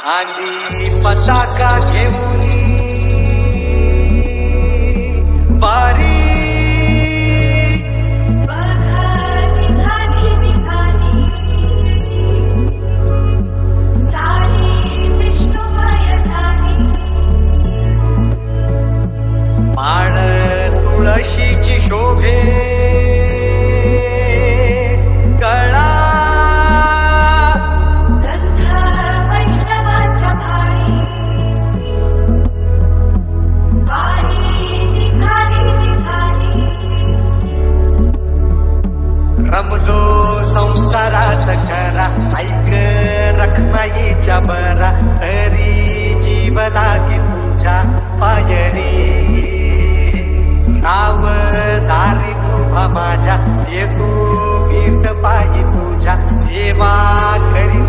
खांदी पताका घेऊन वारी माळ तुळशीची शोभे कळा रमलो संसारात खरा ऐक रखमाईच्या बरा तरी जीवना की तुझ्या पायरी राव दारी तुभा माझ्या येतो पीठ पायी तुझ्या सेवा करी